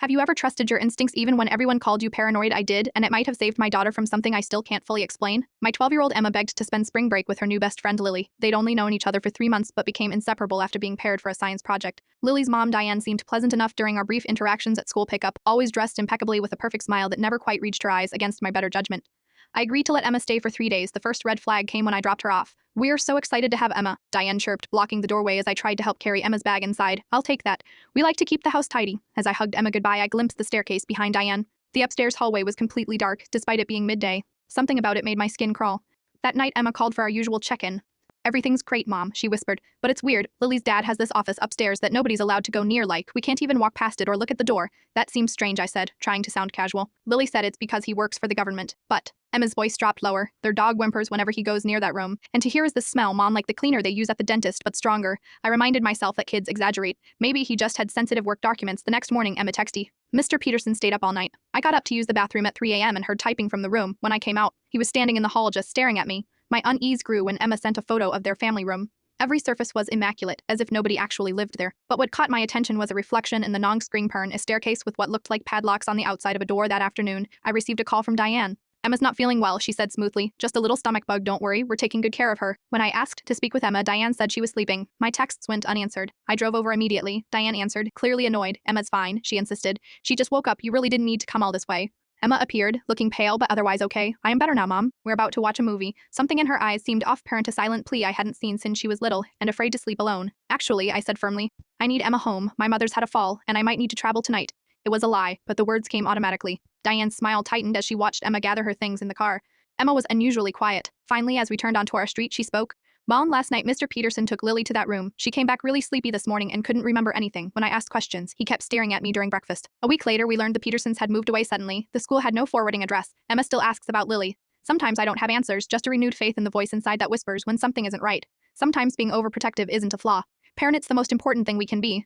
Have you ever trusted your instincts even when everyone called you paranoid? I did, and it might have saved my daughter from something I still can't fully explain. My 12-year-old Emma begged to spend spring break with her new best friend Lily. They'd only known each other for 3 months but became inseparable after being paired for a science project. Lily's mom, Diane, seemed pleasant enough during our brief interactions at school pickup, always dressed impeccably with a perfect smile that never quite reached her eyes against my better judgment. I agreed to let Emma stay for 3 days. The first red flag came when I dropped her off. "We're so excited to have Emma," Diane chirped, blocking the doorway as I tried to help carry Emma's bag inside. "I'll take that. We like to keep the house tidy." As I hugged Emma goodbye, I glimpsed the staircase behind Diane. The upstairs hallway was completely dark, despite it being midday. Something about it made my skin crawl. That night, Emma called for our usual check-in. "Everything's great, Mom," she whispered. "But it's weird. Lily's dad has this office upstairs that nobody's allowed to go near, like, we can't even walk past it or look at the door." "That seems strange," I said, trying to sound casual. "Lily said it's because he works for the government. But..." Emma's voice dropped lower. "Their dog whimpers whenever he goes near that room. And to hear is the smell, Mom, like the cleaner they use at the dentist, but stronger." I reminded myself that kids exaggerate. Maybe he just had sensitive work documents. The next morning, Emma texted, "Mr. Peterson stayed up all night. I got up to use the bathroom at 3 a.m. and heard typing from the room. When I came out, he was standing in the hall just staring at me." My unease grew when Emma sent a photo of their family room. Every surface was immaculate, as if nobody actually lived there. But what caught my attention was a reflection in the non-screen a staircase with what looked like padlocks on the outside of a door. That afternoon, I received a call from Diane. "Emma's not feeling well," she said smoothly. "Just a little stomach bug, don't worry, we're taking good care of her." When I asked to speak with Emma, Diane said she was sleeping. My texts went unanswered. I drove over immediately. Diane answered, clearly annoyed. "Emma's fine," she insisted. "She just woke up, you really didn't need to come all this way." Emma appeared, looking pale but otherwise okay. "I am better now, Mom. We're about to watch a movie." Something in her eyes seemed off-parent, a silent plea I hadn't seen since she was little, and afraid to sleep alone. "Actually," I said firmly, "I need Emma home. My mother's had a fall, and I might need to travel tonight." It was a lie, but the words came automatically. Diane's smile tightened as she watched Emma gather her things in the car. Emma was unusually quiet. Finally, as we turned onto our street, she spoke. "Mom, last night Mr. Peterson took Lily to that room. She came back really sleepy this morning and couldn't remember anything. When I asked questions, he kept staring at me during breakfast." A week later, we learned the Petersons had moved away suddenly. The school had no forwarding address. Emma still asks about Lily. "Sometimes I don't have answers, just a renewed faith in the voice inside that whispers when something isn't right. Sometimes being overprotective isn't a flaw. Parent, it's the most important thing we can be."